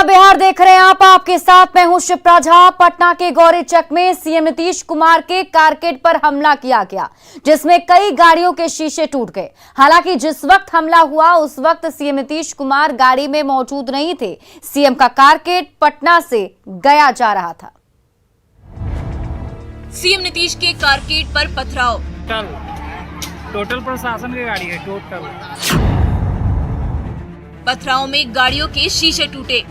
नमस्कार, बिहार देख रहे हैं आप। आपके साथ मैं हूं शिप्रा झा। पटना के गौरीचक में सीएम नीतीश कुमार के कारकेड पर हमला किया गया, जिसमें कई गाड़ियों के शीशे टूट गए। हालांकि जिस वक्त हमला हुआ उस वक्त सीएम नीतीश कुमार गाड़ी में मौजूद नहीं थे। सीएम का कारकेड पटना से गया जा रहा था। सीएम नीतीश के कारकेड पर पथराव। टोटल प्रशासन की गाड़ी है। टोटल पथराव में गाड़ियों के शीशे टूटे।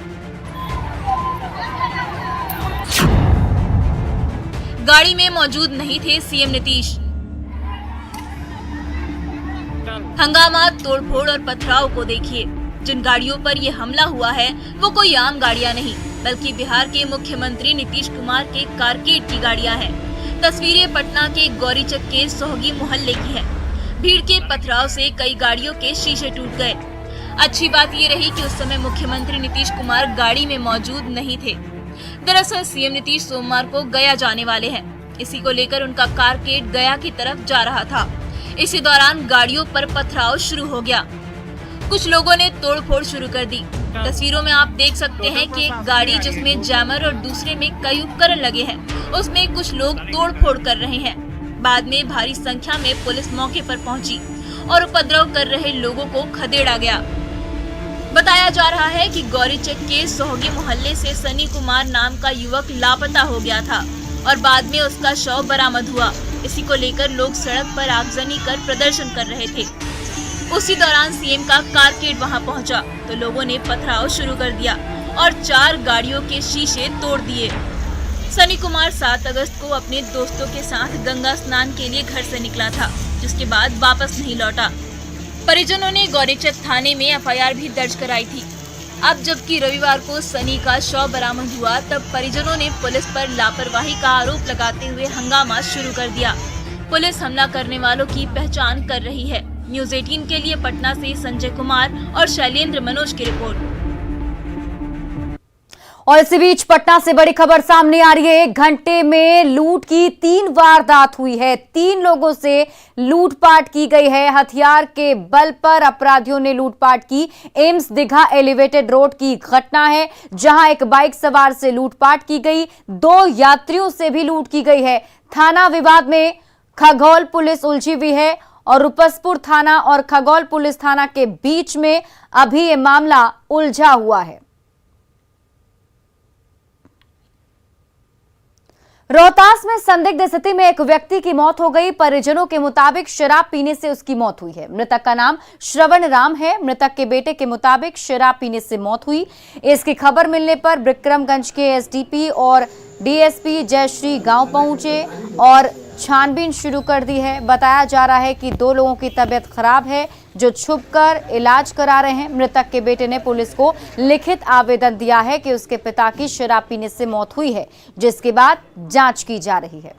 गाड़ी में मौजूद नहीं थे सीएम नीतीश। हंगामा, तोड़फोड़ और पथराव को देखिए। जिन गाड़ियों पर ये हमला हुआ है वो कोई आम गाड़ियां नहीं, बल्कि बिहार के मुख्यमंत्री नीतीश कुमार के कारकेड की गाड़ियां हैं। तस्वीरें पटना के गौरीचक के सोहगी मोहल्ले की है। भीड़ के पथराव से कई गाड़ियों के शीशे टूट गए। अच्छी बात ये रही कि उस समय मुख्यमंत्री नीतीश कुमार गाड़ी में मौजूद नहीं थे। दरअसल सीएम नीतीश सोमवार को गया जाने वाले हैं। इसी को लेकर उनका कारकेड गया की तरफ जा रहा था। इसी दौरान गाड़ियों पर पथराव शुरू हो गया। कुछ लोगों ने तोड़फोड़ शुरू कर दी। तस्वीरों में आप देख सकते हैं कि एक गाड़ी जिसमें जैमर और दूसरे में कई उपकरण लगे हैं, उसमें कुछ लोग तोड़फोड़ कर रहे हैं। बाद में भारी संख्या में पुलिस मौके पर पहुंची और उपद्रव कर रहे लोगों को खदेड़ा गया। बताया जा रहा है कि गौरीचक के सोहगी मोहल्ले से सनी कुमार नाम का युवक लापता हो गया था और बाद में उसका शव बरामद हुआ। इसी को लेकर लोग सड़क पर आगजनी कर प्रदर्शन कर रहे थे। उसी दौरान सीएम का कारकेड वहां पहुंचा तो लोगों ने पथराव शुरू कर दिया और 4 गाड़ियों के शीशे तोड़ दिए। सनी कुमार 7 अगस्त को अपने दोस्तों के साथ गंगा स्नान के लिए घर से निकला था, जिसके बाद वापस नहीं लौटा। परिजनों ने गौरीचक थाने में एफआईआर भी दर्ज कराई थी। अब जबकि रविवार को सनी का शव बरामद हुआ, तब परिजनों ने पुलिस पर लापरवाही का आरोप लगाते हुए हंगामा शुरू कर दिया। पुलिस हमला करने वालों की पहचान कर रही है। न्यूज़ 18 के लिए पटना से संजय कुमार और शैलेंद्र मनोज की रिपोर्ट। और इसी बीच पटना से बड़ी खबर सामने आ रही है। 1 घंटे में लूट की 3 वारदात हुई है। 3 लोगों से लूटपाट की गई है। हथियार के बल पर अपराधियों ने लूटपाट की। एम्स दीघा एलिवेटेड रोड की घटना है, जहां एक बाइक सवार से लूटपाट की गई। 2 यात्रियों से भी लूट की गई है। थाना विवाद में खगौल पुलिस उलझी हुई है और रुपसपुर थाना और खगौल पुलिस थाना के बीच में अभी ये मामला उलझा हुआ है। रोहतास में संदिग्ध स्थिति में एक व्यक्ति की मौत हो गई। परिजनों के मुताबिक शराब पीने से उसकी मौत हुई है। मृतक का नाम श्रवण राम है। मृतक के बेटे के मुताबिक शराब पीने से मौत हुई। इसकी खबर मिलने पर विक्रमगंज के एसडीपी और डीएसपी जयश्री गांव पहुंचे और छानबीन शुरू कर दी है। बताया जा रहा है कि 2 लोगों की तबीयत खराब है, जो छुपकर इलाज करा रहे हैं। मृतक के बेटे ने पुलिस को लिखित आवेदन दिया है कि उसके पिता की शराब पीने से मौत हुई है, जिसके बाद जांच की जा रही है।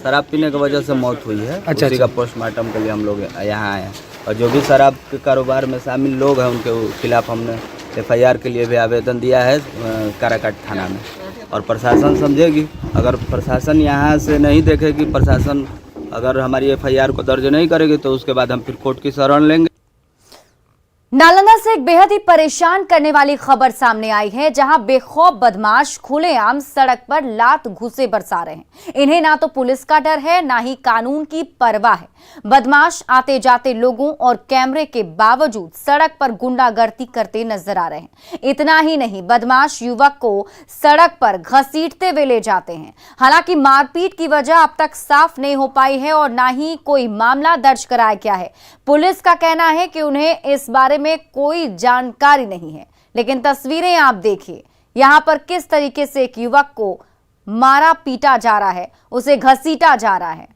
शराब पीने की वजह से मौत हुई है। उसी का पोस्टमार्टम के लिए हम लोग यहाँ आए हैं और जो भी शराब के कारोबार में शामिल लोग हैं उनके खिलाफ हमने एफआईआर के लिए भी आवेदन दिया है काराकाट थाना में। और प्रशासन समझेगी। अगर प्रशासन यहाँ से नहीं देखेगी, प्रशासन अगर हमारी एफआईआर को दर्ज नहीं करेगी तो उसके बाद हम फिर कोर्ट की शरण लेंगे। नालंदा से एक बेहद ही परेशान करने वाली खबर सामने आई है, जहां बेखौफ बदमाश खुलेआम सड़क पर लात घूंसे बरसा रहे हैं। इन्हें ना तो पुलिस का डर है, ना ही कानून की परवाह है। बदमाश आते जाते लोगों और कैमरे के बावजूद सड़क पर गुंडागर्दी करते नजर आ रहे हैं। इतना ही नहीं, बदमाश युवक को सड़क पर घसीटते हुए ले जाते हैं। हालांकि मारपीट की वजह अब तक साफ नहीं हो पाई है और ना ही कोई मामला दर्ज कराया गया है। पुलिस का कहना है कि उन्हें इस बारे में कोई जानकारी नहीं है। लेकिन तस्वीरें आप देखिए, यहां पर किस तरीके से एक युवक को मारा पीटा जा रहा है, उसे घसीटा जा रहा है।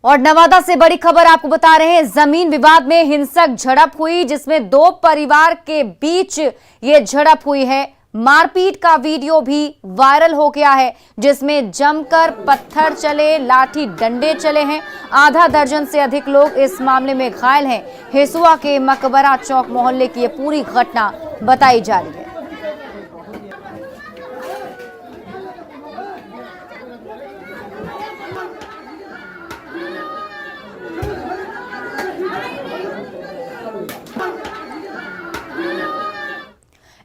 और नवादा से बड़ी खबर आपको बता रहे हैं। जमीन विवाद में हिंसक झड़प हुई, जिसमें 2 परिवार के बीच ये झड़प हुई है। मारपीट का वीडियो भी वायरल हो गया है, जिसमें जमकर पत्थर चले, लाठी डंडे चले हैं। आधा दर्जन से अधिक लोग इस मामले में घायल हैं। हिसुआ के मकबरा चौक मोहल्ले की ये पूरी घटना बताई जा रही है।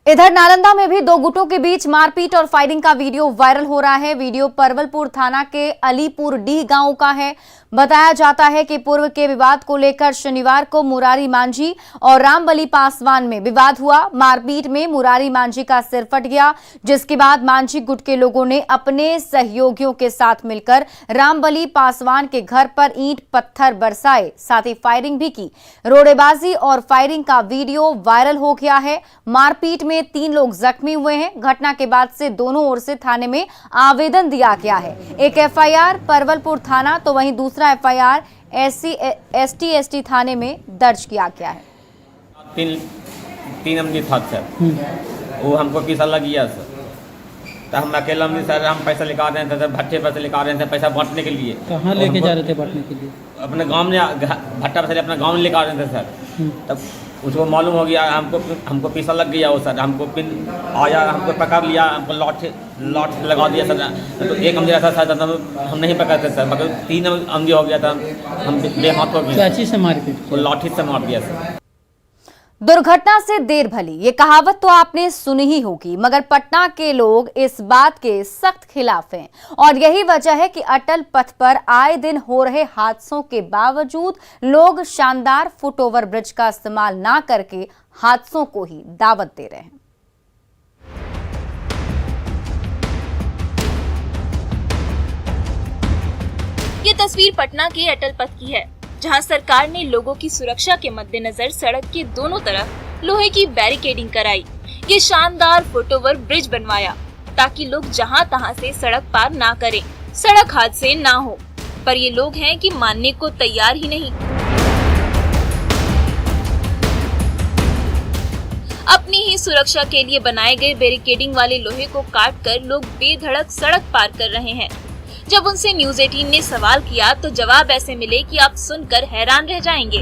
इधर नालंदा में भी दो गुटों के बीच मारपीट और फायरिंग का वीडियो वायरल हो रहा है। वीडियो परवलपुर थाना के अलीपुर डीह गांव का है। बताया जाता है कि पूर्व के विवाद को लेकर शनिवार को मुरारी मांझी और रामबली पासवान में विवाद हुआ। मारपीट में मुरारी मांझी का सिर फट गया, जिसके बाद मांझी गुट के लोगों ने अपने सहयोगियों के साथ मिलकर रामबली पासवान के घर पर ईंट पत्थर बरसाए, साथ ही फायरिंग भी की। रोड़ेबाजी और फायरिंग का वीडियो वायरल हो गया है। मारपीट में 3 लोग जख्मी हुए हैं। घटना के बाद से दोनों ओर से थाने में आवेदन दिया गया है। एक एफआईआर परवलपुर थाना तो वहीं दूसरा एफआईआर ST थाने में दर्ज किया गया है। तीन आदमी था सर, वो हमको पैसा लग गया सर, तो हम अकेला में सर हम पैसा निकाल रहे थे सर, भट्टे पैसे निकाल रहे थे पैसा बांटने के लिए। कहाँ लेके जा रहे थे बांटने के लिए? अपने गांव में भट्टा पैसा अपने गांव में लेकर आ रहे थे सर। तब उसको मालूम हो गया हमको पैसा लग गया। वो सर हमको पिन आया, हमको पकड़ लिया, हमको लॉट लगा दिया सर। तो एक अमली ऐसा था हम नहीं पकड़ते सर, मगर 3 अमली हो गया था, हम बेहाथ हो गए। क्या चीज़ से मारपीट? वो लाठी से मार दिया सर। दुर्घटना से देर भली, ये कहावत तो आपने सुनी ही होगी, मगर पटना के लोग इस बात के सख्त खिलाफ हैं और यही वजह है कि अटल पथ पर आए दिन हो रहे हादसों के बावजूद लोग शानदार फुटओवर ब्रिज का इस्तेमाल ना करके हादसों को ही दावत दे रहे हैं। ये तस्वीर पटना के अटल पथ की है, जहां सरकार ने लोगों की सुरक्षा के मद्देनजर सड़क के दोनों तरफ लोहे की बैरिकेडिंग कराई। ये शानदार फुटओवर ब्रिज बनवाया ताकि लोग जहां तहां से सड़क पार ना करें, सड़क हादसे ना हो। पर ये लोग हैं कि मानने को तैयार ही नहीं। अपनी ही सुरक्षा के लिए बनाए गए बैरिकेडिंग वाले लोहे को काट कर लोग बेधड़क सड़क पार कर रहे हैं। जब उनसे न्यूज़ 18 ने सवाल किया तो जवाब ऐसे मिले कि आप सुनकर हैरान रह जाएंगे।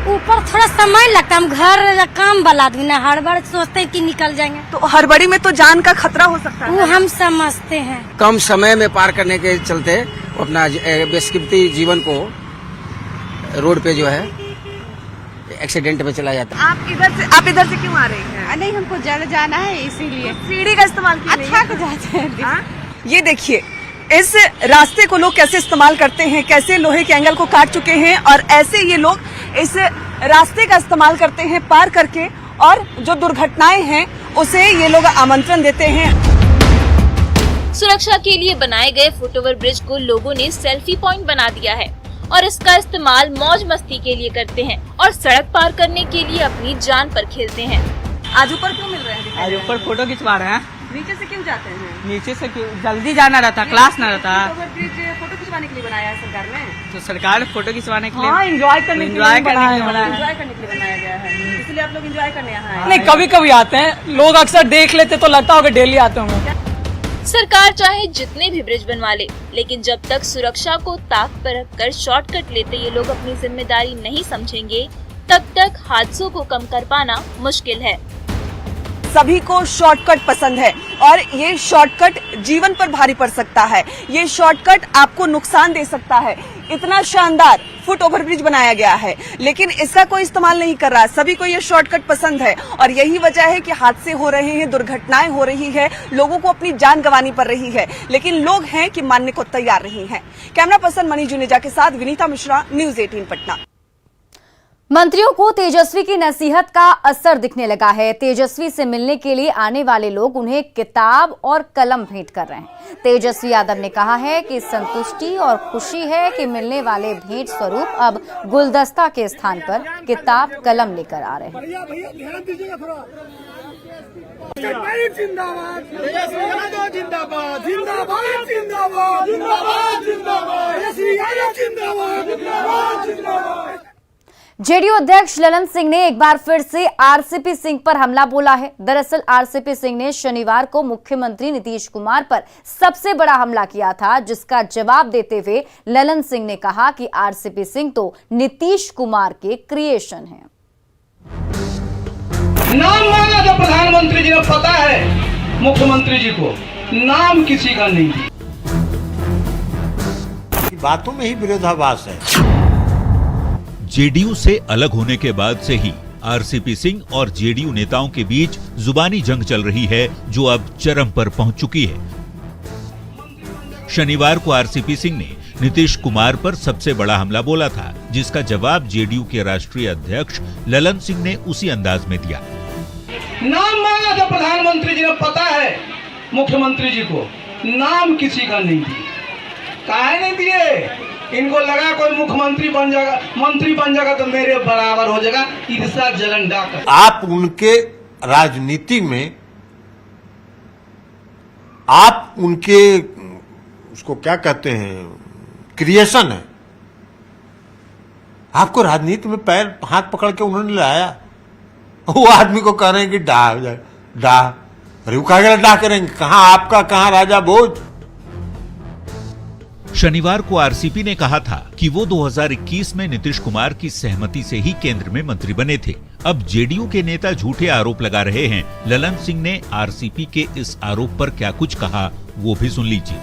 ऊपर थोड़ा समय लगता है, हम घर काम वाला आदमी ना हड़बड़ सोचते हैं कि निकल जाएंगे, तो हड़बड़ी में तो जान का खतरा हो सकता है। वो हम समझते हैं। कम समय में पार करने के चलते अपना बेशकीमती जीवन को रोड पे जो है एक्सीडेंट में चला जाता है। आप इधर से क्यों आ रही हैं? नहीं, हमको जाना है इसीलिए। सीढ़ी का इस्तेमाल अच्छा को जाते हैं। ये देखिए इस रास्ते को लोग कैसे इस्तेमाल करते हैं, कैसे लोहे के एंगल को काट चुके हैं और ऐसे ये लोग इस रास्ते का इस्तेमाल करते हैं पार करके, और जो दुर्घटनाएं हैं उसे ये लोग आमंत्रण देते हैं। सुरक्षा के लिए बनाए गए फुटओवर ब्रिज को लोगों ने सेल्फी पॉइंट बना दिया है और इसका इस्तेमाल मौज मस्ती के लिए करते हैं और सड़क पार करने के लिए अपनी जान पर खेलते हैं। आज ऊपर क्यों मिल रहे हैं? आज ऊपर फोटो खिंचवा रहे हैं। नीचे से क्यों जाते हैं? नीचे से क्यों? जल्दी जाना रहता, क्लास ना रहता। ब्रिज फोटो खिंचवाने के लिए बनाया है सरकार ने। तो सरकार फोटो खिंचवाने के लिए, हाँ, एंजॉय करने के लिए बनाया गया है, इसलिए आप लोग एंजॉय करने यहाँ आए। नहीं, कभी कभी आते हैं लोग, अक्सर देख लेते तो लगता होगा डेली आते होंगे। सरकार चाहे जितने भी ब्रिज बनवा ले, लेकिन जब तक सुरक्षा को ताक पर रखकर शॉर्टकट लेते ये लोग अपनी जिम्मेदारी नहीं समझेंगे, तब तक हादसों को कम कर पाना मुश्किल है। सभी को शॉर्टकट पसंद है और ये शॉर्टकट जीवन पर भारी पड़ सकता है। ये शॉर्टकट आपको नुकसान दे सकता है। इतना शानदार फुट ओवर ब्रिज बनाया गया है, लेकिन इसका कोई इस्तेमाल नहीं कर रहा। सभी को ये शॉर्टकट पसंद है और यही वजह है कि हादसे हो रहे हैं, दुर्घटनाएं हो रही है, लोगों को अपनी जान गंवानी पड़ रही है, लेकिन लोग हैं कि मानने को तैयार नहीं है। कैमरा पर्सन मनीष जुनेजा के साथ विनीता मिश्रा, न्यूज़ 18 पटना। मंत्रियों को तेजस्वी की नसीहत का असर दिखने लगा है। तेजस्वी से मिलने के लिए आने वाले लोग उन्हें किताब और कलम भेंट कर रहे हैं। तेजस्वी यादव ने कहा है कि संतुष्टि और खुशी है कि मिलने वाले भेंट स्वरूप अब गुलदस्ता के स्थान पर किताब कलम लेकर आ रहे हैं। जेडीयू अध्यक्ष ललन सिंह ने एक बार फिर से आरसीपी सिंह पर हमला बोला है। दरअसल आरसीपी सिंह ने शनिवार को मुख्यमंत्री नीतीश कुमार पर सबसे बड़ा हमला किया था, जिसका जवाब देते हुए ललन सिंह ने कहा कि आरसीपी सिंह तो नीतीश कुमार के क्रिएशन हैं। नाम मांगा जो प्रधानमंत्री जी को पता है, मुख्यमंत्री जी को नाम किसी का नहीं। बातों में ही विरोधाभास है। जेडीयू से अलग होने के बाद से ही आरसीपी सिंह और जेडीयू नेताओं के बीच जुबानी जंग चल रही है, जो अब चरम पर पहुंच चुकी है। शनिवार को आरसीपी सिंह ने नीतीश कुमार पर सबसे बड़ा हमला बोला था, जिसका जवाब जेडीयू के राष्ट्रीय अध्यक्ष ललन सिंह ने उसी अंदाज में दिया। नाम मांगा था प्रधानमंत्री जी ने, पता है मुख्यमंत्री जी को, नाम किसी का नहीं दिया। काहे नहीं दिए? इनको लगा कोई मुख्यमंत्री बन जाएगा, मंत्री बन जाएगा तो मेरे बराबर हो जाएगा। ईर्ष्या जलन डाकर आप उनके राजनीति में, आप उनके उसको क्या कहते हैं, क्रिएशन है। आपको राजनीति में पैर हाथ पकड़ के उन्होंने लाया। वो आदमी को कह रहे हैं कि डाह डाह, अरे वो कहा डाह करेंगे, कहां आपका, कहां राजा भोज। शनिवार को आरसीपी ने कहा था कि वो 2021 में नीतीश कुमार की सहमति से ही केंद्र में मंत्री बने थे। अब जेडीयू के नेता झूठे आरोप लगा रहे हैं। ललन सिंह ने आरसीपी के इस आरोप पर क्या कुछ कहा, वो भी सुन लीजिए।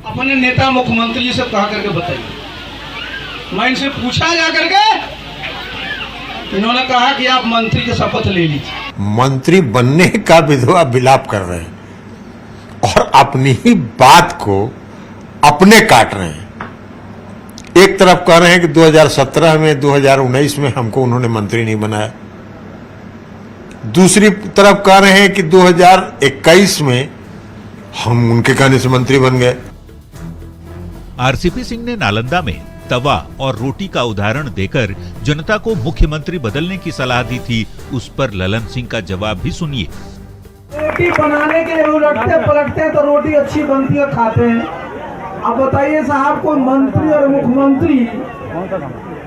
अपने नेता मुख्यमंत्री जी से कहा करके बताइए। मैं इनसे पूछा जा करके, इन्होंने कहा कि आप मंत्री की शपथ ले लीजिए। मंत्री बनने का विधवा विलाप कर रहे हैं और अपनी ही बात को अपने काट रहे हैं। एक तरफ कह रहे हैं कि 2017 में, 2019 में हमको उन्होंने मंत्री नहीं बनाया, दूसरी तरफ कह रहे हैं कि 2021 में हम उनके कहने से मंत्री बन गए। आरसीपी सिंह ने नालंदा में तवा और रोटी का उदाहरण देकर जनता को मुख्यमंत्री बदलने की सलाह दी थी। उस पर ललन सिंह का जवाब भी सुनिए। रोटी बनाने के लिए उलटते पलटते तो रोटी अच्छी बनती है, खाते हैं। अब बताइए साहब, कोई मंत्री और मुख्यमंत्री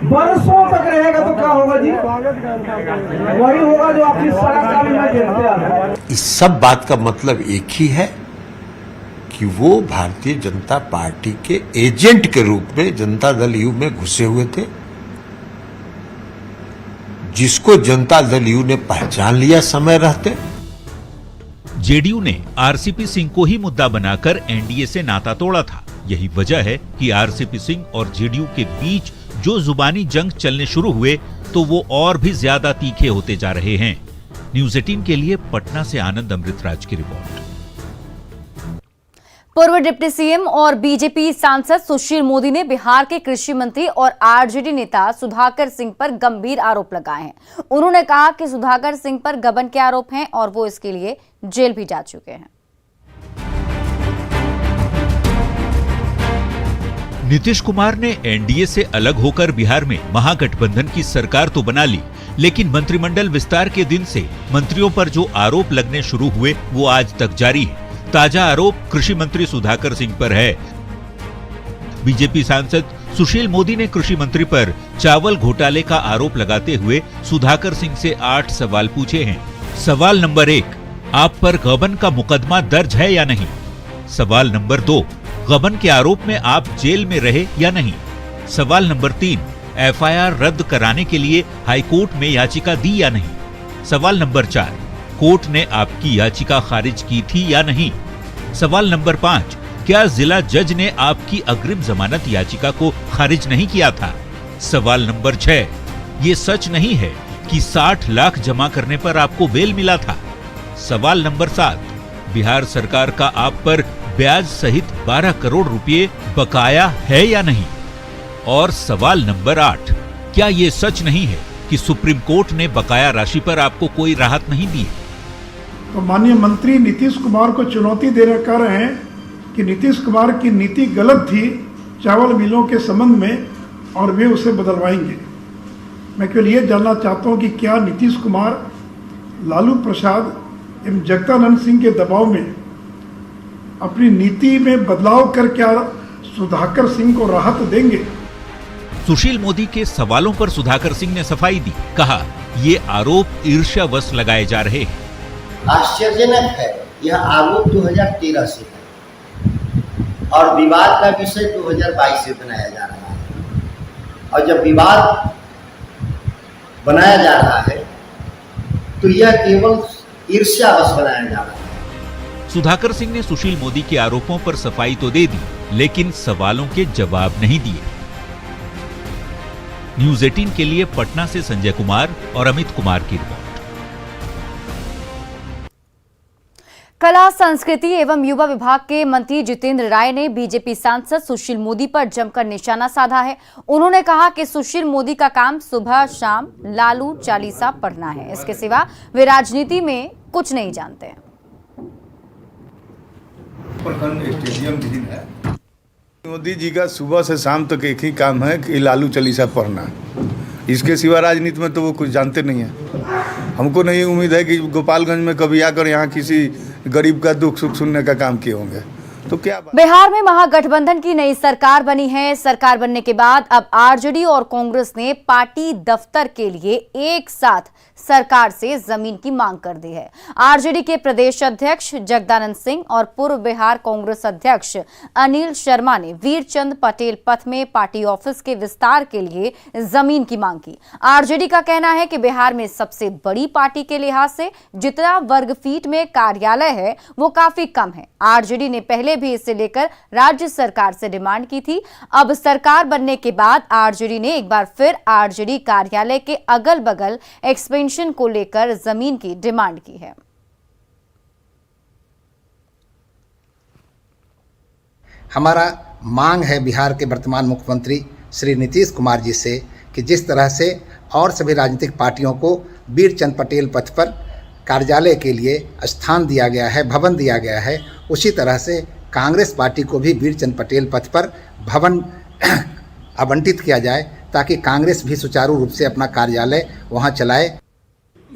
बरसों तक रहेगा तो क्या होगा जी? वही होगा जो आपकी सड़क का भी मैं देखते आ रहा हूं। इस सब बात का मतलब एक ही है कि वो भारतीय जनता पार्टी के एजेंट के रूप में जनता दल यू में घुसे हुए थे, जिसको जनता दल यू ने पहचान लिया समय रहते। जेडीयू ने आरसीपी सिंह को ही मुद्दा बनाकर एनडीए से नाता तोड़ा था। यही वजह है कि आरसीपी सिंह और जेडीयू के बीच जो जुबानी जंग चलने शुरू हुए तो वो और भी ज्यादा तीखे होते जा रहे हैं। न्यूज़ 18 के लिए पटना से आनंद अमृतराज की रिपोर्ट। पूर्व डिप्टी सीएम और बीजेपी सांसद सुशील मोदी ने बिहार के कृषि मंत्री और आरजेडी नेता सुधाकर सिंह पर गंभीर आरोप लगाए हैं। उन्होंने कहा कि सुधाकर सिंह पर गबन के आरोप हैं और वो इसके लिए जेल भी जा चुके हैं। नीतीश कुमार ने एनडीए से अलग होकर बिहार में महागठबंधन की सरकार तो बना ली, लेकिन मंत्रिमंडल विस्तार के दिन से मंत्रियों पर जो आरोप लगने शुरू हुए वो आज तक जारी है। ताजा आरोप कृषि मंत्री सुधाकर सिंह पर है। बीजेपी सांसद सुशील मोदी ने कृषि मंत्री पर चावल घोटाले का आरोप लगाते हुए सुधाकर सिंह से 8 सवाल पूछे हैं। सवाल नंबर 1, आप पर गबन का मुकदमा दर्ज है या नहीं? सवाल नंबर 2, गबन के आरोप में आप जेल में रहे या नहीं? सवाल नंबर 3, एफआईआर रद्द कराने के लिए हाईकोर्ट में याचिका दी या नहीं? सवाल नंबर 4, कोर्ट ने आपकी याचिका खारिज की थी या नहीं? सवाल नंबर 5, क्या जिला जज ने आपकी अग्रिम जमानत याचिका को खारिज नहीं किया था? सवाल नंबर 6, ये सच नहीं है कि 60 लाख जमा करने पर आपको बेल मिला था? सवाल नंबर 7, बिहार सरकार का आप पर ब्याज सहित 12 करोड़ रुपए बकाया है या नहीं? और सवाल नंबर 8, क्या ये सच नहीं है कि सुप्रीम कोर्ट ने बकाया राशि पर आपको कोई राहत नहीं दी? तो माननीय मंत्री नीतीश कुमार को चुनौती देकर कह रहे हैं कि नीतीश कुमार की नीति गलत थी चावल मिलों के संबंध में और वे उसे बदलवाएंगे। मैं केवल ये जानना चाहता हूं कि क्या नीतीश कुमार लालू प्रसाद एवं जगदानंद सिंह के दबाव में अपनी नीति में बदलाव कर क्या सुधाकर सिंह को राहत देंगे? सुशील मोदी के सवालों पर सुधाकर सिंह ने सफाई दी। कहा, ये आरोप ईर्ष्यावश लगाए जा रहे हैं। आश्चर्यजनक है, यह आरोप 2013 से है और विवाद का विषय 2022 से बनाया जा रहा है। और जब विवाद बनाया जा रहा है तो यह केवल ईर्ष्यावश बनाया जा रहा है। सुधाकर सिंह ने सुशील मोदी के आरोपों पर सफाई तो दे दी, लेकिन सवालों के जवाब नहीं दिए। न्यूज 18 के लिए पटना से संजय कुमार और अमित कुमार की रिपोर्ट। कला, संस्कृति एवं युवा विभाग के मंत्री जितेंद्र राय ने बीजेपी सांसद सुशील मोदी पर जमकर निशाना साधा है। उन्होंने कहा कि सुशील मोदी का काम सुबह शाम लालू चालीसा पढ़ना है, इसके सिवा वे राजनीति में कुछ नहीं जानते हैं। स्टेडियम है, मोदी जी का सुबह से शाम तक एक ही काम है कि लालू चालीसा पढ़ना। इसके सिवा राजनीति में तो वो कुछ जानते नहीं है। हमको नहीं उम्मीद है कि गोपालगंज में कभी आकर यहाँ किसी गरीब का दुख सुख सुनने का काम किए होंगे। तो क्या बिहार में महागठबंधन की नई सरकार बनी है। सरकार बनने के बाद अब आरजेडी और कांग्रेस ने पार्टी दफ्तर के लिए एक साथ सरकार से जमीन की मांग कर दी है। आरजेडी के प्रदेश अध्यक्ष जगदानंद सिंह और पूर्व बिहार कांग्रेस अध्यक्ष अनिल शर्मा ने वीरचंद पटेल पथ में पार्टी ऑफिस के विस्तार के लिए जमीन की मांग की। आरजेडी का कहना है कि बिहार में सबसे बड़ी पार्टी के लिहाज से जितना वर्ग फीट में कार्यालय है वो काफी कम है। आरजेडी ने पहले भी इसे लेकर राज्य सरकार से डिमांड की थी। अब सरकार बनने के बाद आरजेडी ने एक बार फिर आरजेडी कार्यालय के अगल बगल एक्सपेंशन को लेकर जमीन की डिमांड की है। हमारा मांग है बिहार के वर्तमान मुख्यमंत्री श्री नीतीश कुमार जी से कि जिस तरह से और सभी राजनीतिक पार्टियों को वीरचंद पटेल पथ पर कार्यालय के लिए स्थान दिया गया है, भवन दिया गया है, उसी तरह से कांग्रेस पार्टी को भी वीरचंद पटेल पथ पर भवन आवंटित किया जाए ताकि कांग्रेस भी सुचारू रूप से अपना कार्यालय वहां चलाए।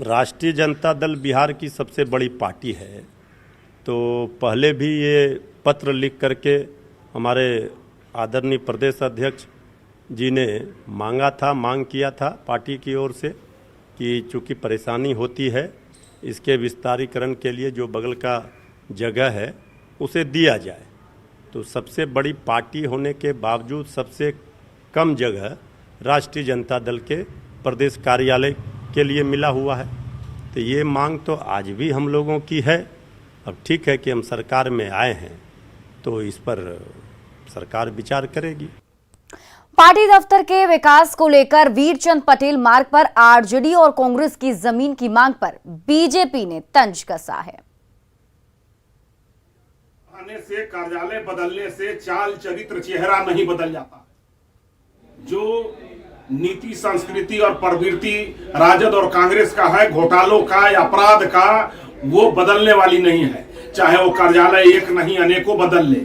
राष्ट्रीय जनता दल बिहार की सबसे बड़ी पार्टी है, तो पहले भी ये पत्र लिख करके हमारे आदरणीय प्रदेश अध्यक्ष जी ने मांग किया था पार्टी की ओर से कि चूँकि परेशानी होती है, इसके विस्तारीकरण के लिए जो बगल का जगह है उसे दिया जाए। तो सबसे बड़ी पार्टी होने के बावजूद सबसे कम जगह राष्ट्रीय जनता दल के प्रदेश कार्यालय के लिए मिला हुआ है। तो ये मांग तो आज भी हम लोगों की है। अब ठीक है कि हम सरकार में आए हैं तो इस पर सरकार विचार करेगी। पार्टी दफ्तर के विकास को लेकर वीरचंद पटेल मार्ग पर आरजेडी और कांग्रेस की जमीन की मांग पर बीजेपी ने तंज कसा है। आने से कार्यालय बदलने से चाल चरित्र चेहरा नहीं बदल जाता। जो नीति संस्कृति और प्रवृत्ति राजद और कांग्रेस का है, घोटालों का या अपराध का, वो बदलने वाली नहीं है। चाहे वो कार्यालय एक नहीं अनेकों बदल ले।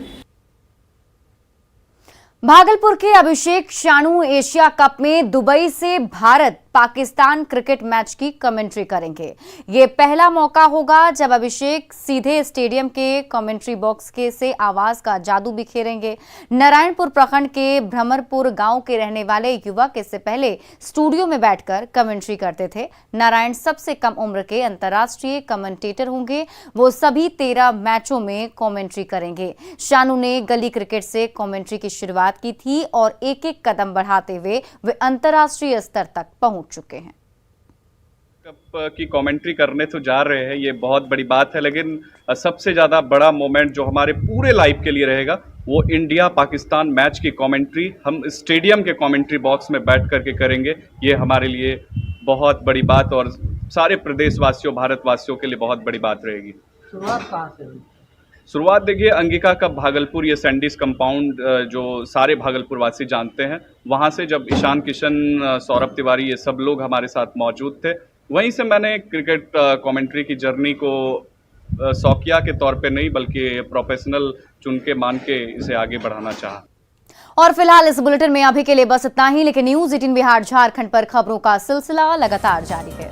भागलपुर के अभिषेक शानू एशिया कप में दुबई से भारत पाकिस्तान क्रिकेट मैच की कमेंट्री करेंगे। ये पहला मौका होगा जब अभिषेक सीधे स्टेडियम के कमेंट्री बॉक्स के से आवाज का जादू बिखेरेंगे। नारायणपुर प्रखंड के भ्रमरपुर गांव के रहने वाले युवक इससे पहले स्टूडियो में बैठकर कमेंट्री करते थे। नारायण सबसे कम उम्र के अंतर्राष्ट्रीय कमेंटेटर होंगे। वो सभी 13 मैचों में कमेंट्री करेंगे। शानू ने गली क्रिकेट से कमेंट्री की शुरुआत की थी और एक एक कदम बढ़ाते हुए वे अंतर्राष्ट्रीय स्तर तक पहुंच चुके हैं। कप की कमेंट्री करने तो जा रहे हैं, ये बहुत बड़ी बात है, लेकिन सबसे ज़्यादा बड़ा मोमेंट जो हमारे पूरे लाइफ के लिए रहेगा वो इंडिया पाकिस्तान मैच की कमेंट्री हम स्टेडियम के कमेंट्री बॉक्स में बैठ करके करेंगे। ये हमारे लिए बहुत बड़ी बात और सारे प्रदेशवासियों भारतवासियों के लिए बहुत बड़ी बात रहेगी। शुरुआत कहाँ से हुई? शुरुआत देखिए अंगिका कप भागलपुर, ये सैंडीज कंपाउंड जो सारे भागलपुर वासी जानते हैं, वहाँ से जब ईशान किशन, सौरभ तिवारी, ये सब लोग हमारे साथ मौजूद थे, वहीं से मैंने क्रिकेट कमेंट्री की जर्नी को शौकिया के तौर पे नहीं बल्कि प्रोफेशनल चुन के मान के इसे आगे बढ़ाना चाहा। और फिलहाल इस बुलेटिन में अभी के लिए बस इतना ही, लेकिन न्यूज 18 बिहार झारखंड पर खबरों का सिलसिला लगातार जारी है।